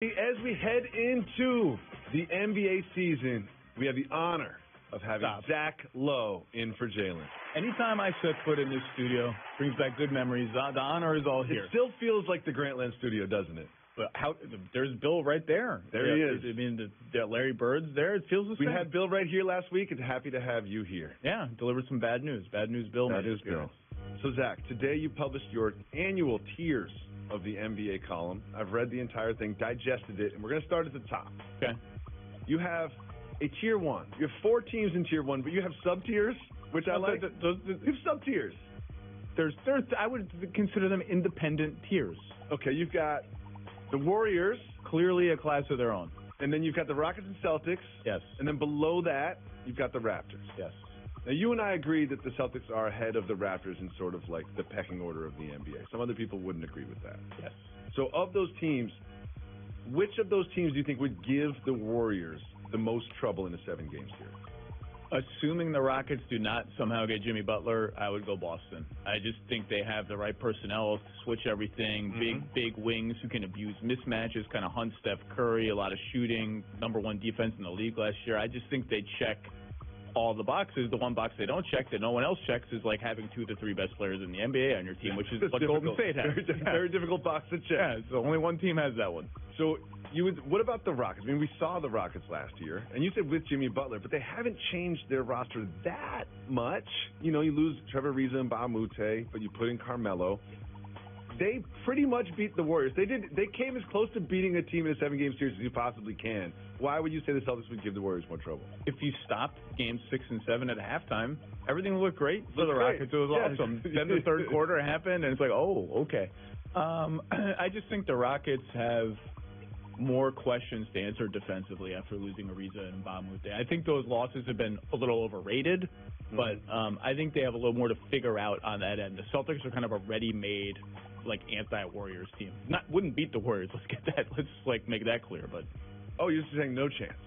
As we head into the NBA season, we have the honor of having Zach Lowe in for Jalen. Anytime I set foot in this studio, brings back good memories. The honor is all here. It still feels like the Grantland studio, doesn't it? But there's Bill right there. There he is. I mean, Larry Bird's there. It feels the same. We had Bill right here last week, and happy to have you here. Yeah, delivered some bad news. Bad news, Bill. That is Bill. So, Zach, today you published your annual tiers of the NBA column. I've read the entire thing, digested it, and we're going to start at the top. Okay. You have a tier one. You have 4 teams in tier one, but you have sub-tiers, which I like. You have sub-tiers. I would consider them independent tiers. Okay, you've got the Warriors. Clearly a class of their own. And then you've got the Rockets and Celtics. Yes. And then below that, you've got the Raptors. Yes. Now, you and I agree that the Celtics are ahead of the Raptors in sort of like the pecking order of the NBA. Some other people wouldn't agree with that. Yes. So of those teams, which of those teams do you think would give the Warriors the most trouble in a 7-game series? Assuming the Rockets do not somehow get Jimmy Butler, I would go Boston. I just think they have the right personnel to switch everything. Big wings who can abuse mismatches, kind of hunt Steph Curry, a lot of shooting, #1 defense in the league last year. I just think they check all the boxes. The one box they don't check that no one else checks is like having 2 of the 3 best players in the NBA on your team, which is what Golden State has. Very difficult box to check. Yeah, so only one team has that one. So what about the Rockets? I mean, we saw the Rockets last year, and you said with Jimmy Butler, but they haven't changed their roster that much. You know, you lose Trevor Ariza and Ba Mute, but you put in Carmelo. They pretty much beat the Warriors. They came as close to beating a team in a 7-game series as you possibly can. Why would you say the Celtics would give the Warriors more trouble? If you stopped games 6 and 7 at halftime, everything would look great for the Rockets. It was awesome. Then the third quarter happened, and it's like, oh, okay. I just think the Rockets have more questions to answer defensively after losing Ariza and Ba Mute. I think those losses have been a little overrated, but I think they have a little more to figure out on that end. The Celtics are kind of a ready-made, like, anti-Warriors team. Wouldn't beat the Warriors. Let's get that. Let's like make that clear. But you're saying no chance.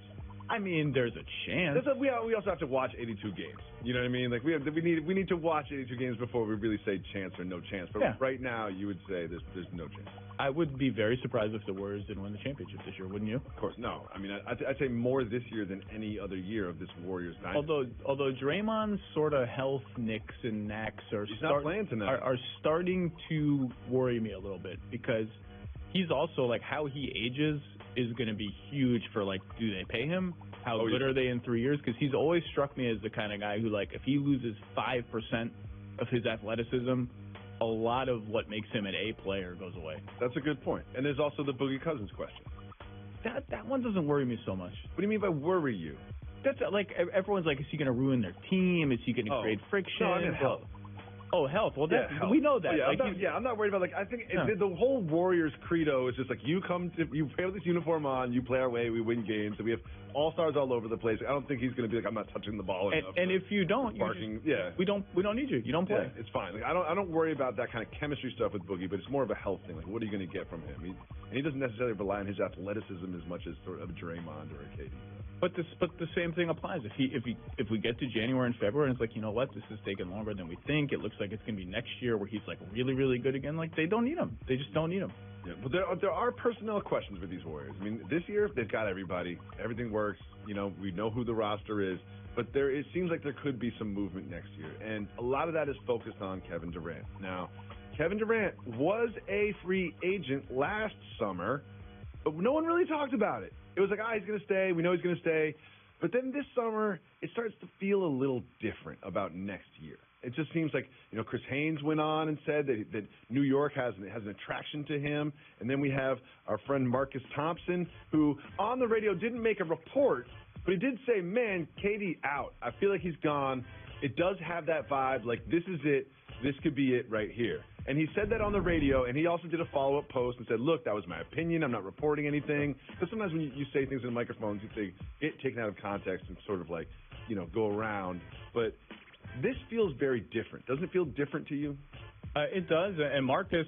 I mean, there's a chance. We also have to watch 82 games. You know what I mean? Like we need to watch 82 games before we really say chance or no chance. But right now, you would say there's no chance. I would be very surprised if the Warriors didn't win the championship this year, wouldn't you? Of course, no. I mean, I'd say more this year than any other year of this Warriors dynasty. Although Draymond's sort of health nicks and knacks are starting to worry me a little bit, because he's also, like, how he ages is going to be huge for, like, do they pay him? How good are they in 3 years? Because he's always struck me as the kind of guy who, like, if he loses 5% of his athleticism, a lot of what makes him an A player goes away. That's a good point. And there's also the Boogie Cousins question. That one doesn't worry me so much. What do you mean by worry you? That's like, everyone's like, is he going to ruin their team? Is he going to create friction? No, I mean health. Oh, health. Well, health. We know that. I'm not worried about, like, I think the whole Warriors credo is just like, you play with this uniform on, you play our way, we win games, and we have all-stars all over the place. I don't think he's going to be like, I'm not touching the ball enough. And if you don't, we don't need you. You don't play. Yeah, it's fine. Like, I don't worry about that kind of chemistry stuff with Boogie, but it's more of a health thing. Like, what are you going to get from him? He doesn't necessarily rely on his athleticism as much as sort of a Draymond or a KD. But the same thing applies. If we get to January and February and it's like, you know what, this is taking longer than we think. It looks like it's going to be next year where he's like really, really good again. Like, they don't need him. They just don't need him. Yeah, but there are personnel questions with these Warriors. I mean, this year they've got everybody. Everything works. You know, we know who the roster is. But it seems like there could be some movement next year, and a lot of that is focused on Kevin Durant. Now, Kevin Durant was a free agent last summer, but no one really talked about it. It was like, he's going to stay. We know he's going to stay. But then this summer, it starts to feel a little different about next year. It just seems like, Chris Haynes went on and said that New York has an attraction to him. And then we have our friend Marcus Thompson, who on the radio didn't make a report, but he did say, man, KD out. I feel like he's gone. It does have that vibe, like this is it. This could be it right here. And he said that on the radio, and he also did a follow-up post and said, look, that was my opinion. I'm not reporting anything. Because sometimes when you say things in microphones, you say get taken out of context and sort of like, go around. But this feels very different. Doesn't it feel different to you? It does, and Marcus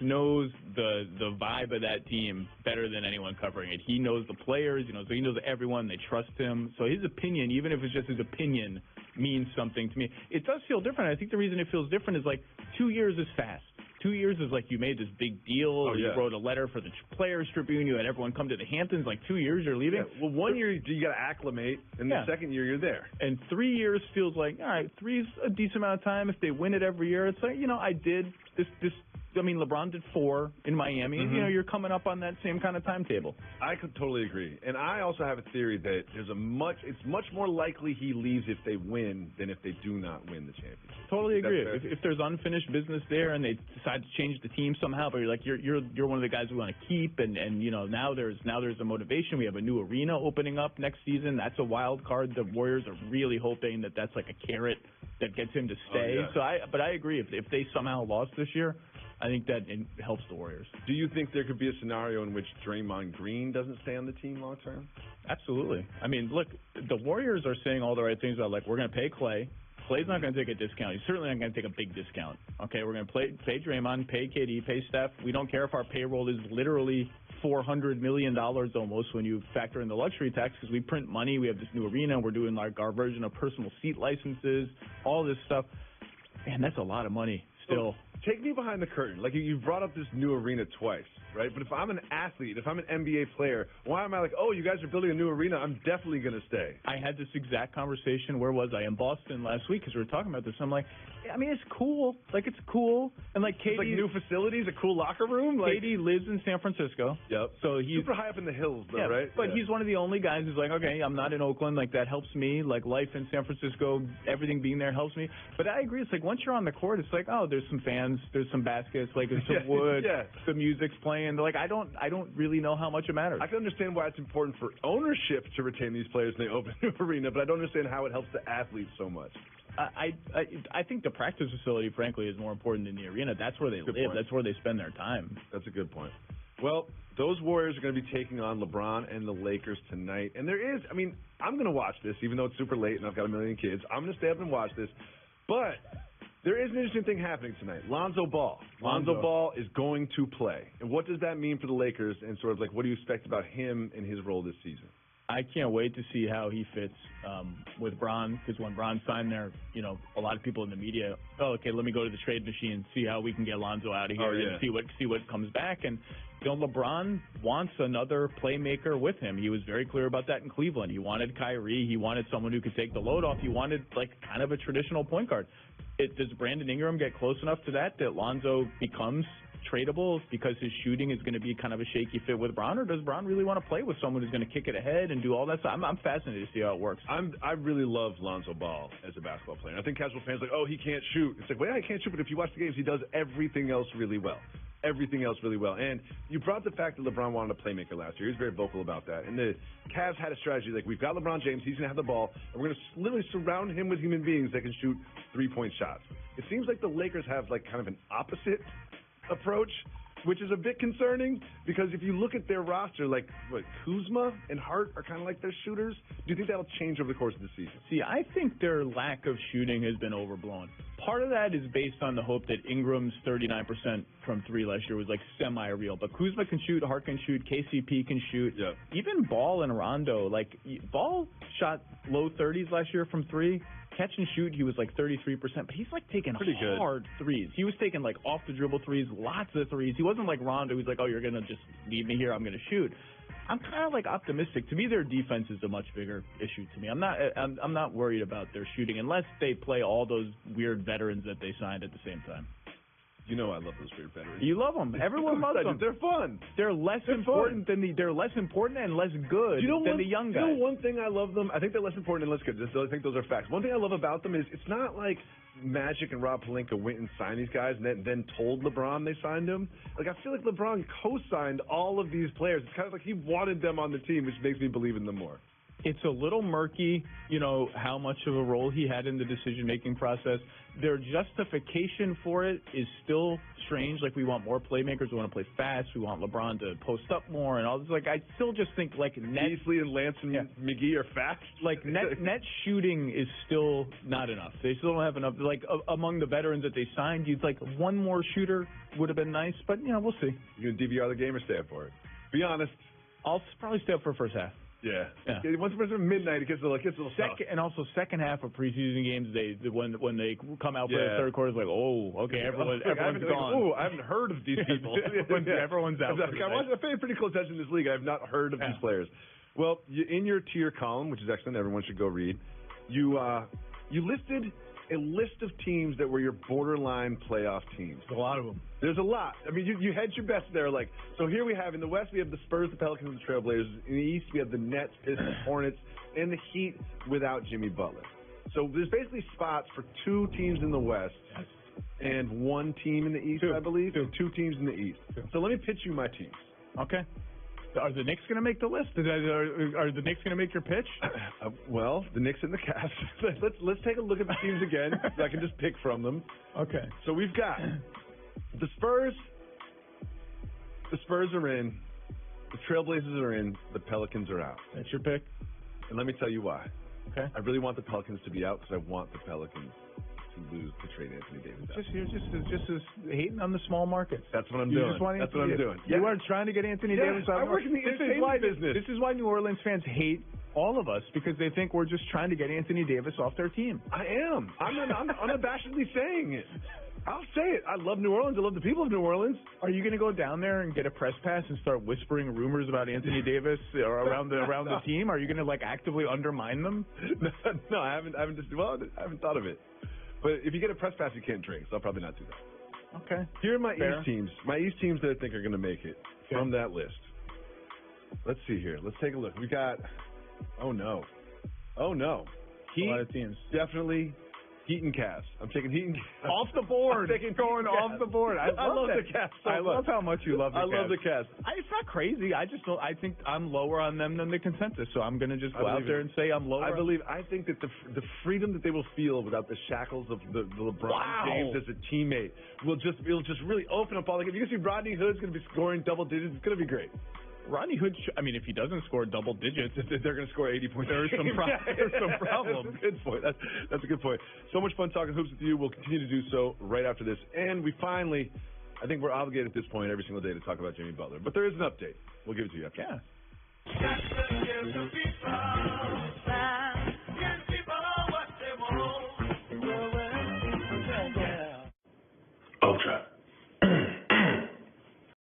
knows the vibe of that team better than anyone covering it. He knows the players, so he knows everyone. They trust him. So his opinion, even if it's just his opinion, means something to me. It does feel different. I think the reason it feels different is like 2 years is fast. 2 years is like you made this big deal. Oh, yeah. You wrote a letter for the Players Tribune. You had everyone come to the Hamptons. Like 2 years, you're leaving. Yeah. Well, 1 year you got to acclimate, and the second year you're there. And 3 years feels like, all right, 3 is a decent amount of time. If they win it every year, it's like, I did this. I mean, LeBron did 4 in Miami. Mm-hmm. You're coming up on that same kind of timetable. I could totally agree. And I also have a theory that it's much more likely he leaves if they win than if they do not win the championship. Totally agree. If there's unfinished business there and they decide to change the team somehow, but you're one of the guys we want to keep, and now there's a motivation. We have a new arena opening up next season. That's a wild card. The Warriors are really hoping that that's like a carrot that gets him to stay. Oh, yeah. But I agree. If they somehow lost this year, I think that it helps the Warriors. Do you think there could be a scenario in which Draymond Green doesn't stay on the team long term? Absolutely. I mean, look, the Warriors are saying all the right things about, like, we're going to pay Clay. Clay's not going to take a discount. He's certainly not going to take a big discount. Okay, we're going to pay Draymond, pay KD, pay Steph. We don't care if our payroll is literally $400 million almost when you factor in the luxury tax, because we print money. We have this new arena. We're doing like our version of personal seat licenses, all this stuff. Man, that's a lot of money still. Well, take me behind the curtain. Like, you brought up this new arena twice, right? But if I'm an athlete, if I'm an NBA player, why am I like, oh, you guys are building a new arena, I'm definitely going to stay? I had this exact conversation. Where was I? In Boston last week, because we were talking about this. I'm like, I mean, it's cool. Like, it's cool. And, like, KD... It's like new facilities, a cool locker room. Like, KD lives in San Francisco. Yep. So he's... super high up in the hills, though, yeah, right? But he's one of the only guys who's like, okay, I'm not in Oakland. Like, that helps me. Like, life in San Francisco, everything being there helps me. But I agree. It's like, once you're on the court, it's like, oh, there's some fans, there's some baskets, like, there's some wood, the music's playing. Like, I don't really know how much it matters. I can understand why it's important for ownership to retain these players in the open arena, but I don't understand how it helps the athletes so much. I think the practice facility, frankly, is more important than the arena. That's where they live. Point. That's where they spend their time. That's a good point. Well, those Warriors are going to be taking on LeBron and the Lakers tonight. And there is, I mean, I'm going to watch this, even though it's super late and I've got a million kids. I'm going to stay up and watch this. But there is an interesting thing happening tonight. Lonzo Ball. Lonzo Ball is going to play. And what does that mean for the Lakers, and sort of like what do you expect about him and his role this season? I can't wait to see how he fits with Bron, because when Bron signed there, a lot of people in the media, okay, let me go to the trade machine, see how we can get Lonzo out of here and see what comes back. And LeBron wants another playmaker with him. He was very clear about that in Cleveland. He wanted Kyrie. He wanted someone who could take the load off. He wanted like kind of a traditional point guard. Does Brandon Ingram get close enough to that Lonzo becomes tradable because his shooting is going to be kind of a shaky fit with Bron, or does Bron really want to play with someone who's going to kick it ahead and do all that stuff? I'm fascinated to see how it works. I really love Lonzo Ball as a basketball player. I think casual fans are like, oh, he can't shoot. It's like, well, yeah, he can't shoot, but if you watch the games, he does everything else really well. Everything else really well. And you brought the fact that LeBron wanted a playmaker last year. He was very vocal about that. And the Cavs had a strategy like, we've got LeBron James, he's going to have the ball, and we're going to literally surround him with human beings that can shoot three-point shots. It seems like the Lakers have like kind of an opposite approach, which is a bit concerning because if you look at their roster, like Kuzma and Hart are kind of like their shooters. Do you think that'll change over the course of the season? See, I think their lack of shooting has been overblown. Part of that is based on the hope that Ingram's 39% from three last year was like semi-real. But Kuzma can shoot, Hart can shoot, KCP can shoot. Yeah. Even Ball and Rondo, like Ball shot low 30s last year from three. Catch and shoot, he was like 33%, but he's like taking hard threes. He was taking like off the dribble threes, lots of threes. He wasn't like Rondo, who's like, oh, you're going to just leave me here, I'm going to shoot. I'm kind of like optimistic. To me, their defense is a much bigger issue to me. I'm not worried about their shooting unless they play all those weird veterans that they signed at the same time. You know I love those weird veterans. You love them. Everyone loves them. They're fun. They're less important and less good than the young guys. You know one thing I love them? I think they're less important and less good. I think those are facts. One thing I love about them is it's not like Magic and Rob Pelinka went and signed these guys and then told LeBron they signed them. Like, I feel like LeBron co-signed all of these players. It's kind of like he wanted them on the team, which makes me believe in them more. It's a little murky, how much of a role he had in the decision-making process. Their justification for it is still strange. Like, we want more playmakers. We want to play fast. We want LeBron to post up more and all this. Like, I still just think, like, Beasley and Lance and McGee are fast. Like, net shooting is still not enough. They still don't have enough. Like, among the veterans that they signed, you'd like one more shooter would have been nice. But, we'll see. You going to DVR the game or stay up for it? Be honest. I'll probably stay up for the first half. Yeah. Once it's midnight, it gets a little tough. And also second half of preseason games, when they come out for the third quarter, it's like, okay, everyone's gone. I haven't heard of these people. Everyone's out. I pay pretty close attention to this league. I have not heard of these players. Well, in your tier column, which is excellent, everyone should go read. You listed a list of teams that were your borderline playoff teams. There's a lot of them. There's a lot. I mean, you hedged your bets there. Like, so here we have, in the West, we have the Spurs, the Pelicans, and the Trailblazers. In the East, we have the Nets, Pistons, Hornets, and the Heat without Jimmy Butler. So there's basically spots for 2 teams in the West and 1 team in the East, I believe, and 2 teams in the East. So let me pitch you my teams. Okay. Are the Knicks going to make the list? Are the Knicks going to make your pitch? Well, the Knicks and the Cavs. Let's take a look at the teams again, so I can just pick from them. Okay. So we've got the Spurs. The Spurs are in. The Trailblazers are in. The Pelicans are out. That's your pick? And let me tell you why. Okay. I really want the Pelicans to be out because I want the Pelicans to lose to trade Anthony Davis out. You're just hating on the small markets. That's what I'm doing. That's what I'm doing. You are trying to get Anthony Davis out. I work in the entertainment business. This is why New Orleans fans hate all of us, because they think we're just trying to get Anthony Davis off their team. I am. I'm unabashedly saying it. I'll say it. I love New Orleans. I love the people of New Orleans. Are you going to go down there and get a press pass and start whispering rumors about Anthony Davis around the team? Are you going to actively undermine them? No, I haven't. I haven't thought of it. But if you get a press pass, you can't drink, so I'll probably not do that. Okay. Here are my East teams. My East teams that I think are going to make it from that list. Let's see here. Let's take a look. We got. Oh no. Heat, a lot of teams. Definitely. Heat and Cavs. I'm taking Heat and Cavs. Off the board. Going off the board. I love the Cavs so much. I love how much you love the Cavs. I love the Cavs. It's not crazy. I just don't. I think I'm lower on them than the consensus, so I'm going to just go out there and say I'm lower. I think that the freedom that they will feel without the shackles of the LeBron James as a teammate it'll just really open up all the games. You can see Rodney Hood's going to be scoring double digits. It's going to be great. Rodney Hood, if he doesn't score double digits, they're going to score 80 points. There's some problems. That's a good point. That's a good point. So much fun talking hoops with you. We'll continue to do so right after this. And we finally, I think we're obligated at this point every single day to talk about Jimmy Butler. But there is an update. We'll give it to you after. Yeah.